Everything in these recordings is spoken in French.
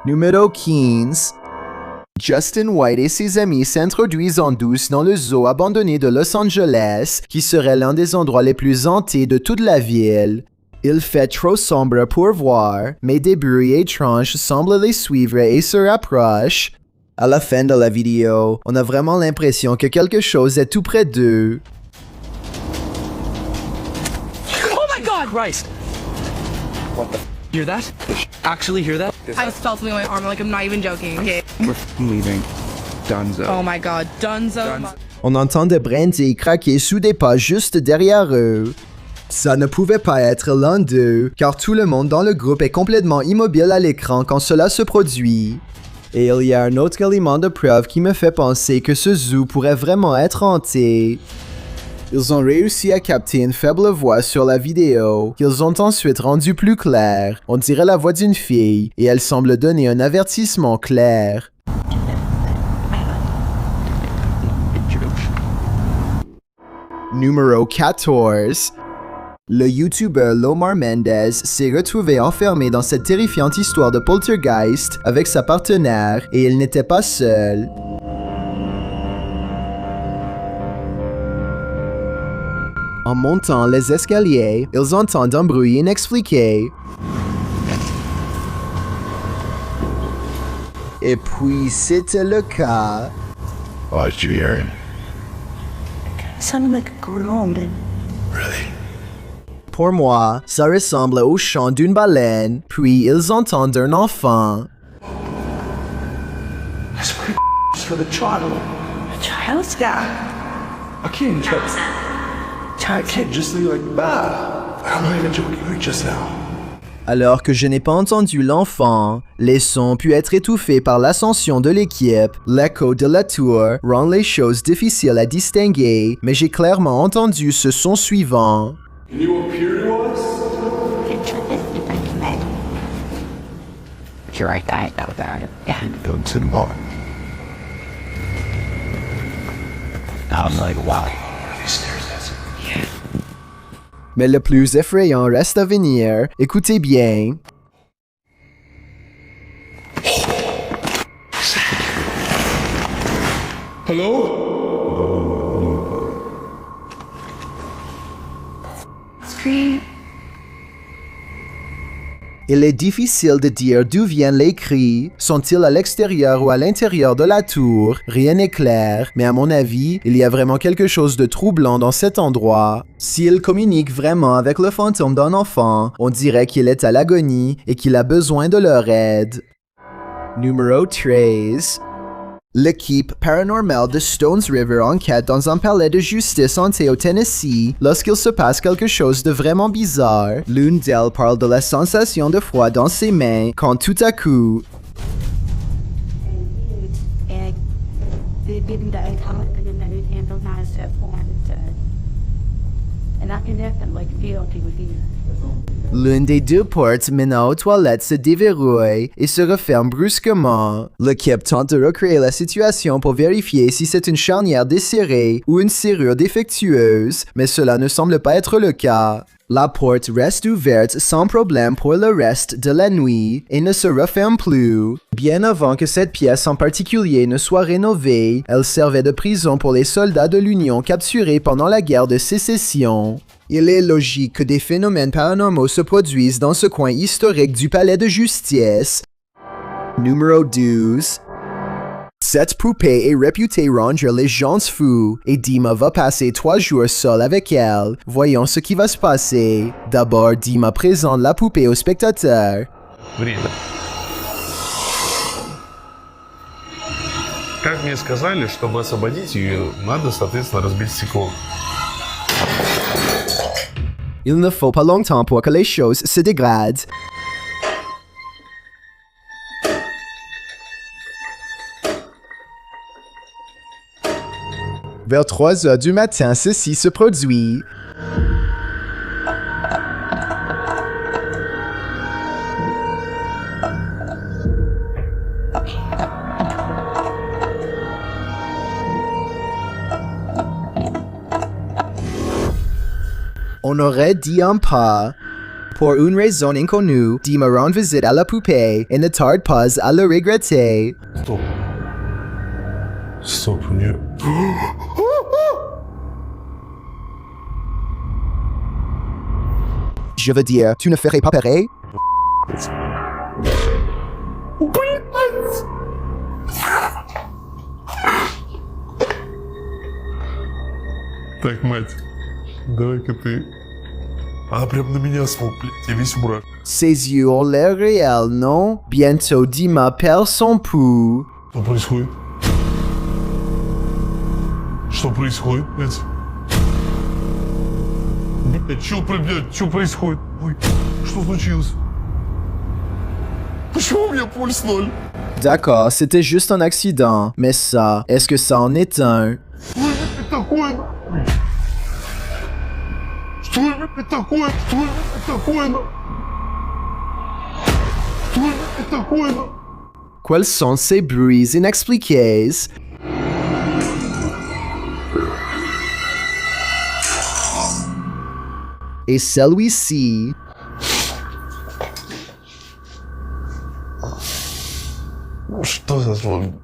Numéro 15. Justin White et ses amis s'introduisent en douce dans le zoo abandonné de Los Angeles, qui serait l'un des endroits les plus hantés de toute la ville. Il fait trop sombre pour voir, mais des bruits étranges semblent les suivre et se rapprochent. À la fin de la vidéo, on a vraiment l'impression que quelque chose est tout près d'eux. Oh my god! Christ! What the hear that? Actually hear that? I just felt something on my arm, like I'm not even joking. Okay. We're leaving. Dunzo. Oh my god, Dunzo. On entend de Brandy craquer sous des pas juste derrière eux. Ça ne pouvait pas être l'un d'eux, car tout le monde dans le groupe est complètement immobile à l'écran quand cela se produit. Et il y a un autre élément de preuve qui me fait penser que ce zoo pourrait vraiment être hanté. Ils ont réussi à capter une faible voix sur la vidéo, qu'ils ont ensuite rendue plus claire. On dirait la voix d'une fille, et elle semble donner un avertissement clair. Numéro 14. Le YouTuber Lomar Mendez s'est retrouvé enfermé dans cette terrifiante histoire de poltergeist avec sa partenaire et il n'était pas seul. En montant les escaliers, ils entendent un bruit inexpliqué. Et puis c'était le cas. Oh, did you hear it? It sounded like a groan. Really? Pour moi, ça ressemble au chant d'une baleine, puis ils entendent un enfant. I swear it's for the child. A child? Yeah. I can't just. I can't just leave like that. I'm not even joking, like just now. Alors que je n'ai pas entendu l'enfant, les sons pu être étouffés par l'ascension de l'équipe. L'écho de la tour rend les choses difficiles à distinguer, mais j'ai clairement entendu ce son suivant. Can you appear to us? You're right, I know about it. Yeah. Don't sit on. I'm like, wow. These stairs, that's it. Mais le plus effrayant reste à venir. Écoutez bien. Hello? Scream. Il est difficile de dire d'où viennent les cris. Sont-ils à l'extérieur ou à l'intérieur de la tour? Rien n'est clair, mais à mon avis, il y a vraiment quelque chose de troublant dans cet endroit. S'il communique vraiment avec le fantôme d'un enfant, on dirait qu'il est à l'agonie et qu'il a besoin de leur aide. Numéro 13. L'équipe paranormale de Stones River enquête dans un palais de justice hanté au Tennessee lorsqu'il se passe quelque chose de vraiment bizarre. L'une d'elles parle de la sensation de froid dans ses mains quand tout à coup... L'une des deux portes menant aux toilettes se déverrouille et se referme brusquement. L'équipe tente de recréer la situation pour vérifier si c'est une charnière desserrée ou une serrure défectueuse, mais cela ne semble pas être le cas. La porte reste ouverte sans problème pour le reste de la nuit et ne se referme plus. Bien avant que cette pièce en particulier ne soit rénovée, elle servait de prison pour les soldats de l'Union capturés pendant la guerre de sécession. Il est logique que des phénomènes paranormaux se produisent dans ce coin historique du palais de justice. Numéro 12. Cette poupée est réputée rendre les gens fous et Dima va passer 3 jours seul avec elle. Voyons ce qui va se passer. D'abord, Dima présente la poupée au spectateur. Время. Как мне сказали, чтобы освободить ее, надо, соответственно, разбить стекло. Il ne faut pas longtemps pour que les choses se dégradent. Vers 3 heures du matin, ceci se produit. On aurait dit un pas. Pour une raison inconnue, Dima rend visite à la poupée et ne tarde pas à le regretter. Stop. Stop, mieux. Je veux dire, tu ne ferais pas pareil? Так, мать, давай-ка ты... А, прям на меня смог, блядь, я весь в мрак. Ses yeux ont l'air réels, non? Bientôt Dima perd son pouls. Что происходит? Что происходит, блядь? Блядь, что происходит? Ой, что случилось? Почему у меня пульс 0? D'accord, c'était juste un accident. Mais ça, est-ce que ça en est un? Что это такое? Что это такое? Что это такое? Что это такое? Quels sont ces bruits inexpliqués? Et celui-ci... Что за звон?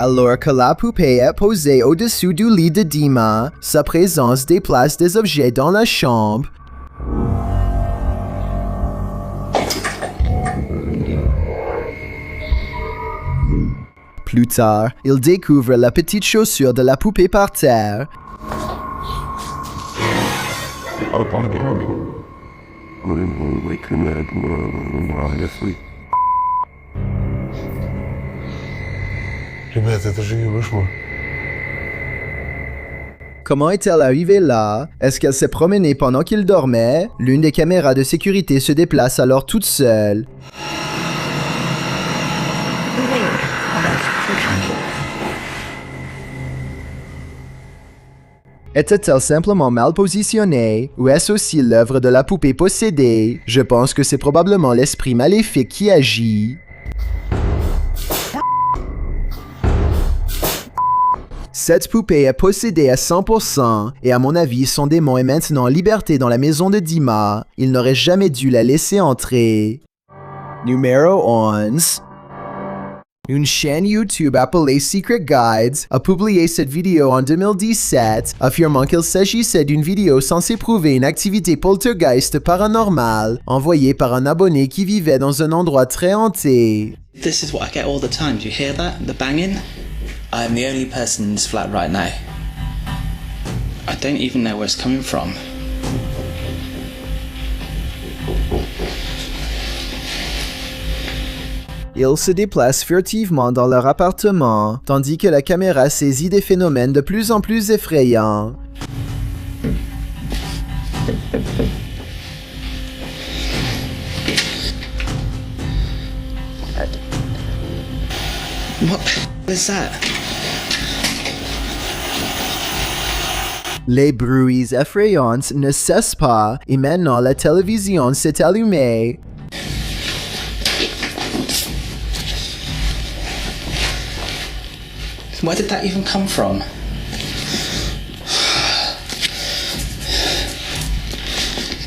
Alors que la poupée est posée au-dessus du lit de Dima, sa présence déplace des objets dans la chambre. Plus tard, il découvre la petite chaussure de la poupée par terre. Ребята, это же ее вышло. Comment est-elle arrivée là? Est-ce qu'elle s'est promenée pendant qu'il dormait? L'une des caméras de sécurité se déplace alors toute seule. Était-elle simplement mal positionnée? Ou est-ce aussi l'œuvre de la poupée possédée? Je pense que c'est probablement l'esprit maléfique qui agit. Cette poupée est possédée à 100% et à mon avis, son démon est maintenant en liberté dans la maison de Dima. Il n'aurait jamais dû la laisser entrer. Numéro 11. Une chaîne YouTube appelée Secret Guides a publié cette vidéo en 2017, affirmant qu'il s'agissait d'une vidéo censée prouver une activité poltergeist paranormale envoyée par un abonné qui vivait dans un endroit très hanté. This is what I get all the time. Do you hear that? The banging? I am the only person in this flat right now. I don't even know where it's coming from. Ils se déplacent furtivement dans leur appartement, tandis que la caméra saisit des phénomènes de plus en plus effrayants. What is that? Les bruits effrayants ne cessent pas et maintenant la télévision s'est allumée. Where did that even come from?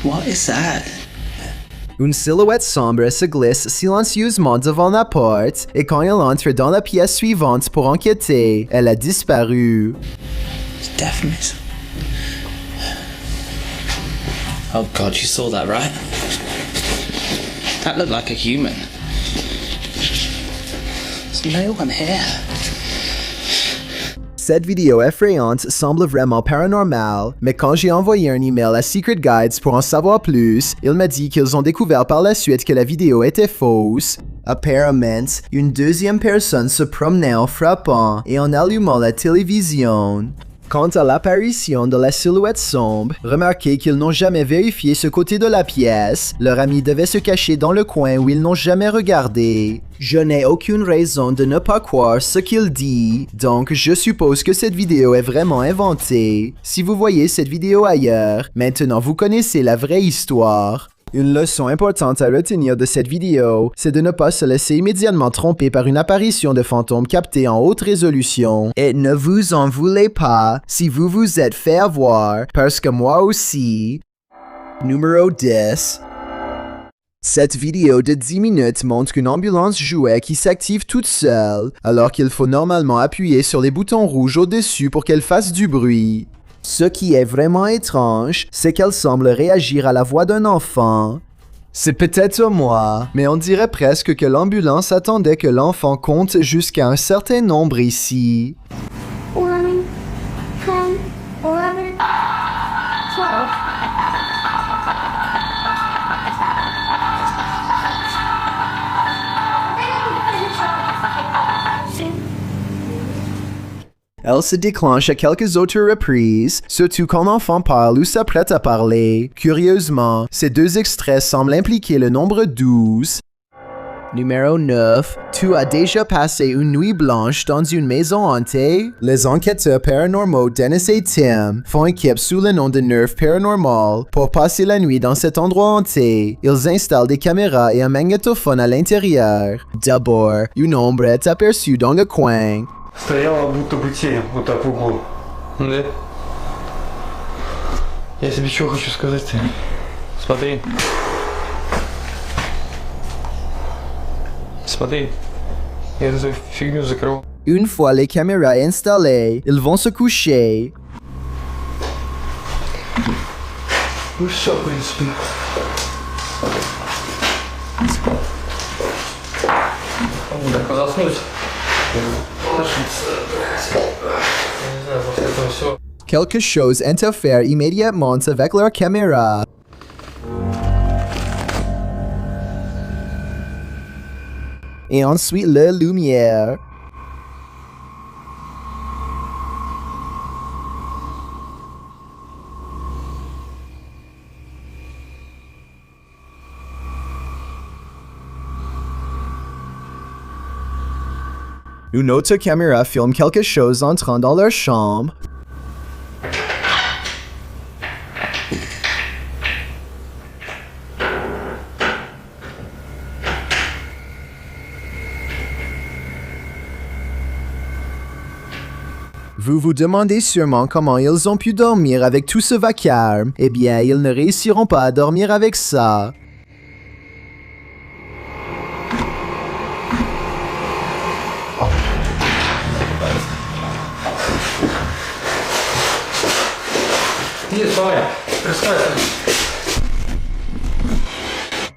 What is that? Une silhouette sombre se glisse silencieusement devant la porte et quand elle entre dans la pièce suivante pour enquêter, elle a disparu. It's deafness. Oh God, you saw that, right? That looked like a human. There's no one here. Cette vidéo effrayante semble vraiment paranormale, mais quand j'ai envoyé un email à Secret Guides pour en savoir plus, il m'a dit qu'ils ont découvert par la suite que la vidéo était fausse. Apparemment, une deuxième personne se promenait en frappant et en allumant la télévision. Quant à l'apparition de la silhouette sombre, remarquez qu'ils n'ont jamais vérifié ce côté de la pièce. Leur ami devait se cacher dans le coin où ils n'ont jamais regardé. Je n'ai aucune raison de ne pas croire ce qu'il dit, donc je suppose que cette vidéo est vraiment inventée. Si vous voyez cette vidéo ailleurs, maintenant vous connaissez la vraie histoire. Une leçon importante à retenir de cette vidéo, c'est de ne pas se laisser immédiatement tromper par une apparition de fantôme captée en haute résolution. Et ne vous en voulez pas si vous vous êtes fait avoir, parce que moi aussi. Numéro 10. Cette vidéo de 10 minutes montre une ambulance jouet qui s'active toute seule, alors qu'il faut normalement appuyer sur les boutons rouges au-dessus pour qu'elle fasse du bruit. Ce qui est vraiment étrange, c'est qu'elle semble réagir à la voix d'un enfant. C'est peut-être moi, mais on dirait presque que l'ambulance attendait que l'enfant compte jusqu'à un certain nombre ici. 1, 10, 11, 12. Elle se déclenche à quelques autres reprises, surtout quand l'enfant parle ou s'apprête à parler. Curieusement, ces deux extraits semblent impliquer le nombre 12. Numéro 9. Tu as déjà passé une nuit blanche dans une maison hantée? Les enquêteurs paranormaux Dennis et Tim font équipe sous le nom de Nerve Paranormal pour passer la nuit dans cet endroit hanté. Ils installent des caméras et un magnétophone à l'intérieur. D'abord, une ombre est aperçue dans le coin. Стояла будто бы тень, вот так в углу. Да. Я тебе что хочу сказать. Смотри. Смотри. Я эту фигню закрыл. Une fois les caméras installées, ils vont se coucher. Ну все, в принципе. Так, заснуть. Quelque chose interfère immédiatement avec leur caméra. Et ensuite la lumière. Une autre caméra filme quelque chose entrant dans leur chambre. Vous vous demandez sûrement comment ils ont pu dormir avec tout ce vacarme. Eh bien, ils ne réussiront pas à dormir avec ça.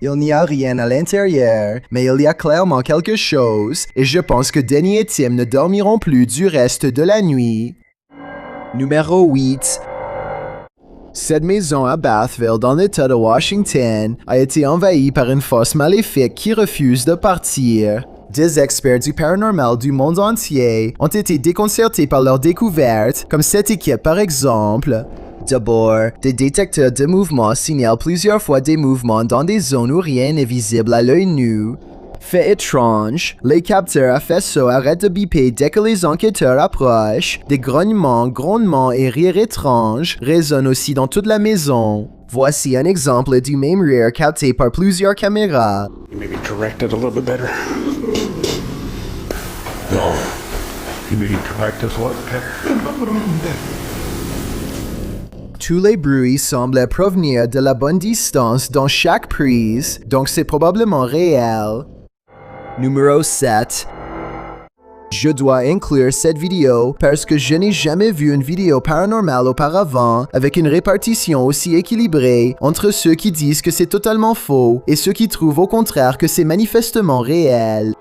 Il n'y a rien à l'intérieur, mais il y a clairement quelque chose, et je pense que Denny et Tim ne dormiront plus du reste de la nuit. Numéro 8. Cette maison à Bathville, dans l'État de Washington, a été envahie par une force maléfique qui refuse de partir. Des experts du paranormal du monde entier ont été déconcertés par leur découverte, comme cette équipe par exemple. D'abord, des détecteurs de mouvement signalent plusieurs fois des mouvements dans des zones où rien n'est visible à l'œil nu. Fait étrange, les capteurs à faisceau arrêtent de biper dès que les enquêteurs approchent. Des grognements, grondements et rires étranges résonnent aussi dans toute la maison. Voici un exemple du même rire capté par plusieurs caméras. Maybe direct it a little bit better. No. You maybe direct us what better. Tous les bruits semblent provenir de la bonne distance dans chaque prise, donc c'est probablement réel. Numéro 7. Je dois inclure cette vidéo parce que je n'ai jamais vu une vidéo paranormale auparavant avec une répartition aussi équilibrée entre ceux qui disent que c'est totalement faux et ceux qui trouvent au contraire que c'est manifestement réel.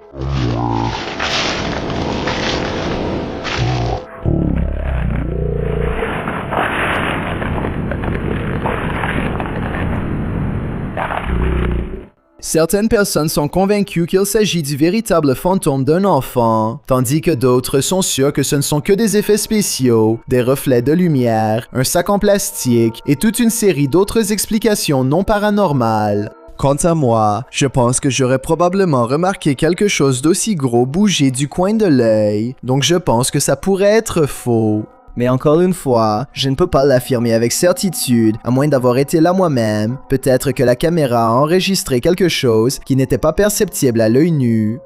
Certaines personnes sont convaincues qu'il s'agit du véritable fantôme d'un enfant, tandis que d'autres sont sûrs que ce ne sont que des effets spéciaux, des reflets de lumière, un sac en plastique et toute une série d'autres explications non paranormales. Quant à moi, je pense que j'aurais probablement remarqué quelque chose d'aussi gros bouger du coin de l'œil, donc je pense que ça pourrait être faux. Mais encore une fois, je ne peux pas l'affirmer avec certitude, à moins d'avoir été là moi-même. Peut-être que la caméra a enregistré quelque chose qui n'était pas perceptible à l'œil nu.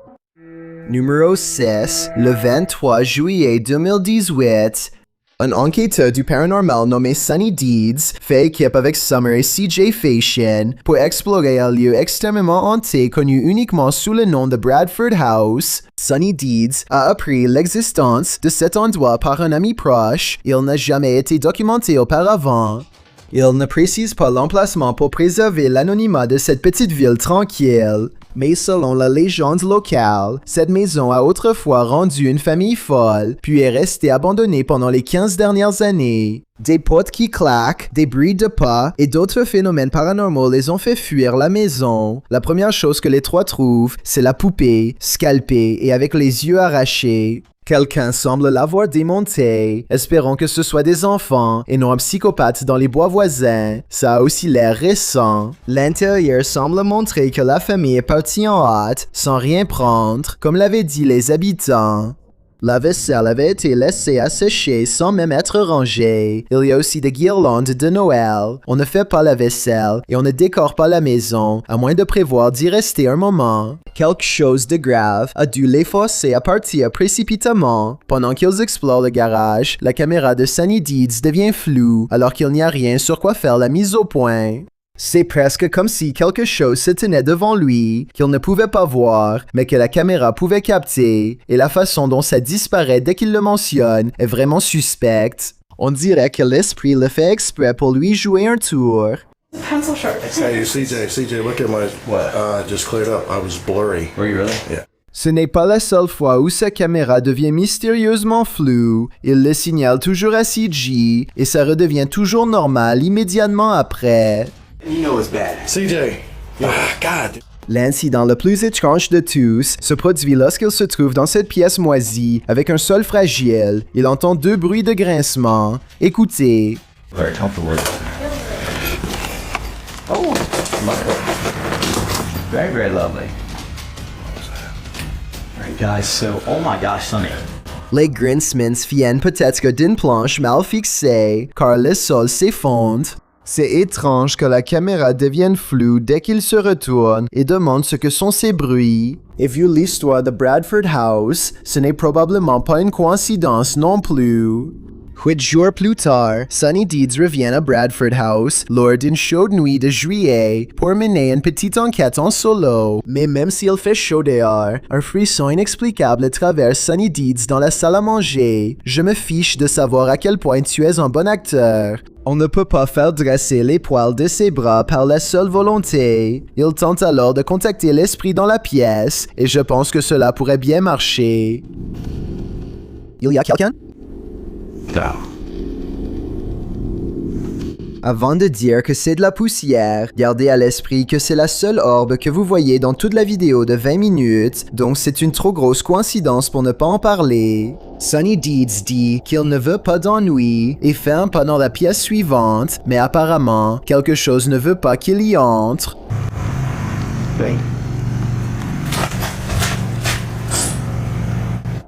Numéro 16, le 23 juillet 2018, un enquêteur du paranormal nommé Sunny Deeds fait équipe avec Summer et CJ Fashion pour explorer un lieu extrêmement hanté connu uniquement sous le nom de Bradford House. Sunny Deeds a appris l'existence de cet endroit par un ami proche. Il n'a jamais été documenté auparavant. Il ne précise pas l'emplacement pour préserver l'anonymat de cette petite ville tranquille. Mais selon la légende locale, cette maison a autrefois rendu une famille folle, puis est restée abandonnée pendant les 15 dernières années. Des portes qui claquent, des bruits de pas et d'autres phénomènes paranormaux les ont fait fuir la maison. La première chose que les trois trouvent, c'est la poupée, scalpée et avec les yeux arrachés. Quelqu'un semble l'avoir démontée. Espérons que ce soit des enfants et non un psychopathe dans les bois voisins. Ça a aussi l'air récent. L'intérieur semble montrer que la famille est partie en hâte, sans rien prendre, comme l'avaient dit les habitants. La vaisselle avait été laissée à sécher sans même être rangée. Il y a aussi des guirlandes de Noël. On ne fait pas la vaisselle et on ne décore pas la maison, à moins de prévoir d'y rester un moment. Quelque chose de grave a dû les forcer à partir précipitamment. Pendant qu'ils explorent le garage, la caméra de Sunny Deeds devient floue, alors qu'il n'y a rien sur quoi faire la mise au point. C'est presque comme si quelque chose se tenait devant lui, qu'il ne pouvait pas voir, mais que la caméra pouvait capter, et la façon dont ça disparaît dès qu'il le mentionne est vraiment suspecte. On dirait que l'esprit le fait exprès pour lui jouer un tour. Pencil sharp. Hey, CJ, look at my. What? Just cleared up. I was blurry. Were you really? Yeah. Ce n'est pas la seule fois où sa caméra devient mystérieusement floue. Il le signale toujours à CJ, et ça redevient toujours normal immédiatement après. You know it's bad. CJ. God. L'incident le plus étrange de tous se produit lorsqu'il se trouve dans cette pièce moisie avec un sol fragile. Il entend deux bruits de grincement. Écoutez. Very comfortable. Oh, very, very lovely. Alright, guys, so, oh my gosh, Sunny. Les grincements viennent peut-être d'une planche mal fixée, car le sol s'effondre. C'est étrange que la caméra devienne floue dès qu'il se retourne et demande ce que sont ces bruits. Et vu l'histoire de Bradford House, ce n'est probablement pas une coïncidence non plus. 8 jours plus tard, Sunny Deeds revient à Bradford House lors d'une chaude nuit de juillet pour mener une petite enquête en solo. Mais même s'il fait chaud dehors, un frisson inexplicable traverse Sunny Deeds dans la salle à manger. Je me fiche de savoir à quel point tu es un bon acteur. On ne peut pas faire dresser les poils de ses bras par la seule volonté. Il tente alors de contacter l'esprit dans la pièce, et je pense que cela pourrait bien marcher. Il y a quelqu'un? No. Avant de dire que c'est de la poussière, gardez à l'esprit que c'est la seule orbe que vous voyez dans toute la vidéo de 20 minutes, donc c'est une trop grosse coïncidence pour ne pas en parler. Sunny Deeds dit qu'il ne veut pas d'ennui et fait un pas dans la pièce suivante, mais apparemment, quelque chose ne veut pas qu'il y entre. Okay.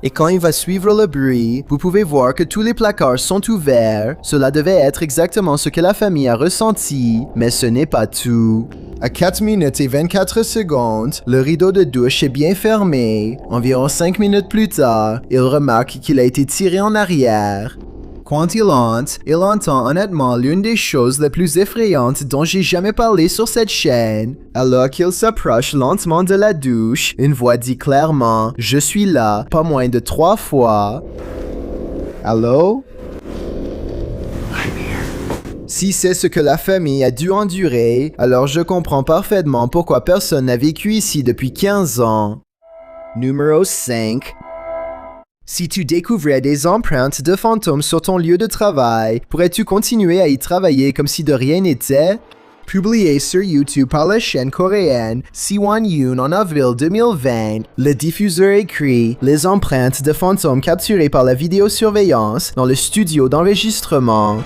Et quand il va suivre le bruit, vous pouvez voir que tous les placards sont ouverts. Cela devait être exactement ce que la famille a ressenti, mais ce n'est pas tout. À 4 minutes et 24 secondes, le rideau de douche est bien fermé. Environ 5 minutes plus tard, il remarque qu'il a été tiré en arrière. Quand il entre, il entend honnêtement l'une des choses les plus effrayantes dont j'ai jamais parlé sur cette chaîne. Alors qu'il s'approche lentement de la douche, une voix dit clairement « Je suis là » pas moins de 3 fois. Allô? Si c'est ce que la famille a dû endurer, alors je comprends parfaitement pourquoi personne n'a vécu ici depuis 15 ans. Numéro 5. Si tu découvrais des empreintes de fantômes sur ton lieu de travail, pourrais-tu continuer à y travailler comme si de rien n'était? Publié sur YouTube par la chaîne coréenne C1 Yoon en avril 2020, le diffuseur écrit « Les empreintes de fantômes capturées par la vidéosurveillance dans le studio d'enregistrement.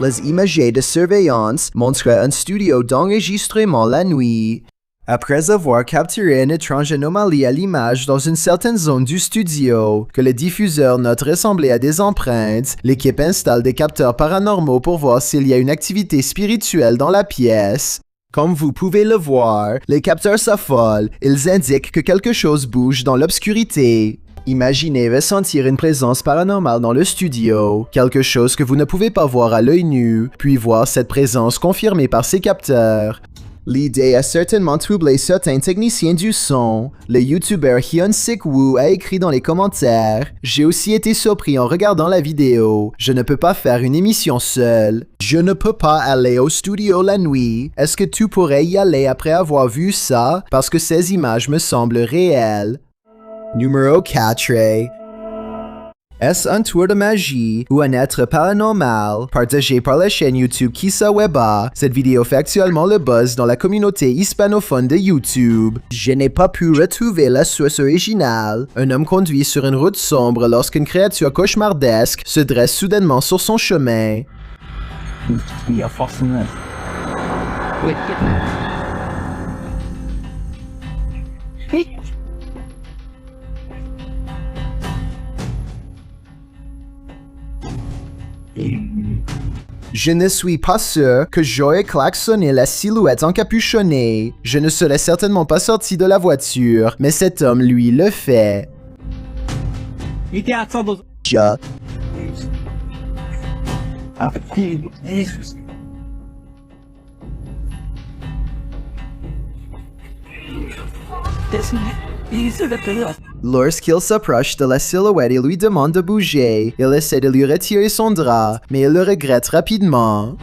Les images de surveillance montrent un studio d'enregistrement la nuit. Après avoir capturé une étrange anomalie à l'image dans une certaine zone du studio, que le diffuseur note ressembler à des empreintes, l'équipe installe des capteurs paranormaux pour voir s'il y a une activité spirituelle dans la pièce. Comme vous pouvez le voir, les capteurs s'affolent, ils indiquent que quelque chose bouge dans l'obscurité. Imaginez ressentir une présence paranormale dans le studio, quelque chose que vous ne pouvez pas voir à l'œil nu, puis voir cette présence confirmée par ces capteurs. L'idée a certainement troublé certains techniciens du son. Le YouTuber Hyun-Sik Woo a écrit dans les commentaires « J'ai aussi été surpris en regardant la vidéo. Je ne peux pas faire une émission seul. Je ne peux pas aller au studio la nuit. Est-ce que tu pourrais y aller après avoir vu ça? Parce que ces images me semblent réelles. » Numéro 4. Est-ce un tour de magie ou un être paranormal? Partagé par la chaîne YouTube Kisaweba, cette vidéo fait actuellement le buzz dans la communauté hispanophone de YouTube. Je n'ai pas pu retrouver la source originale. Un homme conduit sur une route sombre lorsqu'une créature cauchemardesque se dresse soudainement sur son chemin. Je ne suis pas sûr que j'aurais klaxonné la silhouette encapuchonnée. Je ne serais certainement pas sorti de la voiture, mais cet homme, lui, le fait. Ja. Lorsqu'il s'approche de la silhouette et lui demande de bouger, il essaie de lui retirer son drap, mais il le regrette rapidement.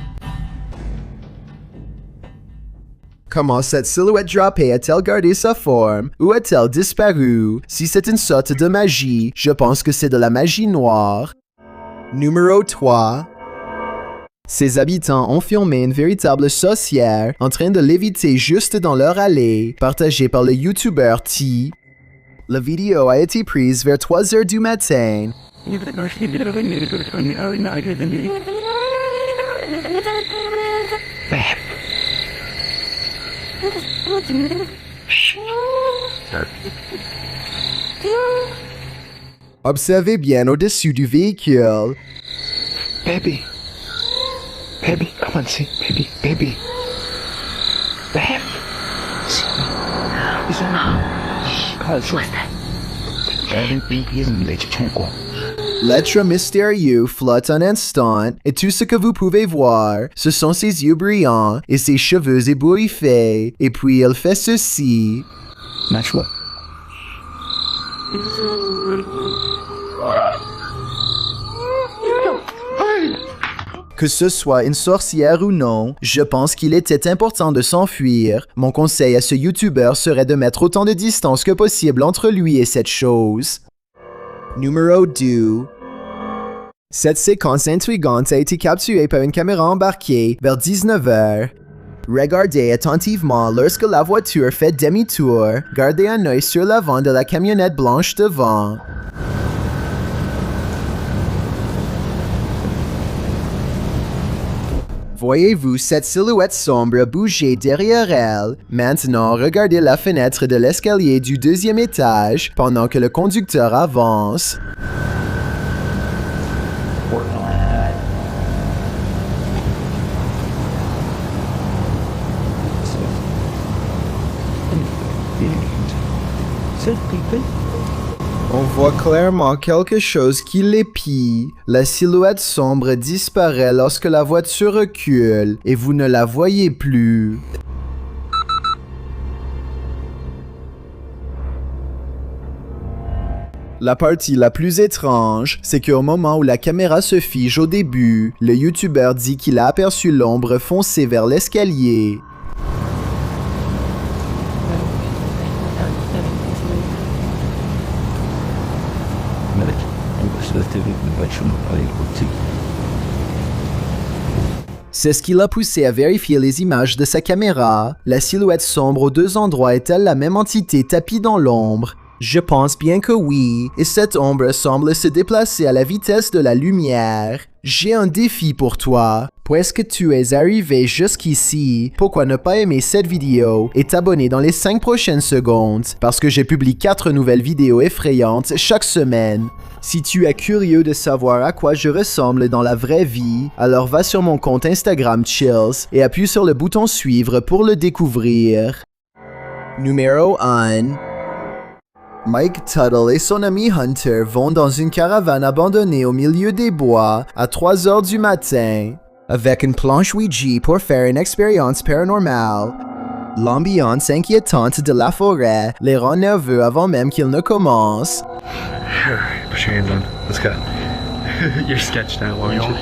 Comment cette silhouette drapée a-t-elle gardé sa forme ou a-t-elle disparu? Si c'est une sorte de magie, je pense que c'est de la magie noire. Numéro 3. Ses habitants ont filmé une véritable sorcière en train de léviter juste dans leur allée, partagée par le YouTuber T. La vidéo a été prise vers 3 heures du matin. Observez bien au-dessus du véhicule. Baby. Baby, come on, see. Baby, baby. Babe. L'être mystérieux flotte un instant et tout ce que vous pouvez voir, ce sont ses yeux brillants et ses cheveux ébouriffés. Et puis il fait ceci. Natural. Que ce soit une sorcière ou non, je pense qu'il était important de s'enfuir. Mon conseil à ce YouTuber serait de mettre autant de distance que possible entre lui et cette chose. Numéro 2. Cette séquence intrigante a été capturée par une caméra embarquée vers 19h. Regardez attentivement lorsque la voiture fait demi-tour. Gardez un œil sur l'avant de la camionnette blanche devant. Voyez-vous cette silhouette sombre bouger derrière elle? Maintenant, regardez la fenêtre de l'escalier du 2e étage pendant que le conducteur avance. On voit clairement quelque chose qui l'épie. La silhouette sombre disparaît lorsque la voiture recule et vous ne la voyez plus. La partie la plus étrange, c'est qu'au moment où la caméra se fige au début, le YouTuber dit qu'il a aperçu l'ombre foncer vers l'escalier. C'est ce qui l'a poussé à vérifier les images de sa caméra. La silhouette sombre aux 2 endroits est-elle la même entité tapie dans l'ombre? Je pense bien que oui, et cette ombre semble se déplacer à la vitesse de la lumière. J'ai un défi pour toi. Puisque tu es arrivé jusqu'ici, pourquoi ne pas aimer cette vidéo et t'abonner dans les 5 prochaines secondes parce que je publie 4 nouvelles vidéos effrayantes chaque semaine. Si tu es curieux de savoir à quoi je ressemble dans la vraie vie, alors va sur mon compte Instagram Chills et appuie sur le bouton suivre pour le découvrir. Numéro 1. Mike Tuttle et son ami Hunter vont dans une caravane abandonnée au milieu des bois à 3 h du matin, avec une planche Ouija pour faire une expérience paranormale. L'ambiance inquiétante de la forêt les rend nerveux avant même qu'ils ne commencent. Put your hands on. Let's go. You're sketched now, won't you?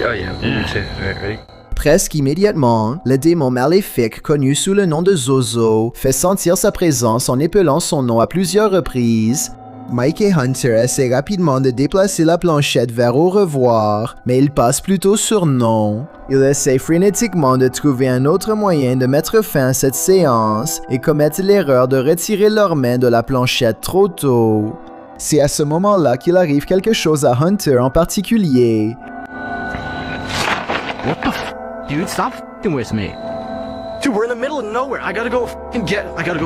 Oh yeah, me too. Alright, ready? Presque immédiatement, le démon maléfique connu sous le nom de Zozo fait sentir sa présence en épelant son nom à plusieurs reprises. Mike et Hunter essaient rapidement de déplacer la planchette vers au revoir, mais ils passent plutôt sur non. Ils essaient frénétiquement de trouver un autre moyen de mettre fin à cette séance et commettent l'erreur de retirer leurs mains de la planchette trop tôt. C'est à ce moment-là qu'il arrive quelque chose à Hunter en particulier. What the f? Dude, stop f***ing with me. Dude, we're in the middle of nowhere. I gotta go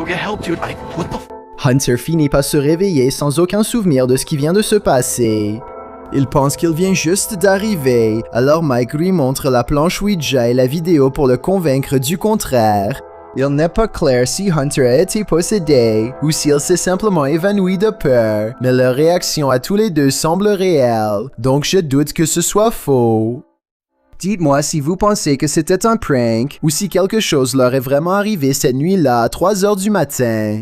get help, dude. What the f? Hunter finit par se réveiller sans aucun souvenir de ce qui vient de se passer. Il pense qu'il vient juste d'arriver, alors Mike lui montre la planche Ouija et la vidéo pour le convaincre du contraire. Il n'est pas clair si Hunter a été possédé ou s'il s'est simplement évanoui de peur, mais leur réaction à tous les deux semble réelle, donc je doute que ce soit faux. Dites-moi si vous pensez que c'était un prank ou si quelque chose leur est vraiment arrivé cette nuit-là à 3 h du matin.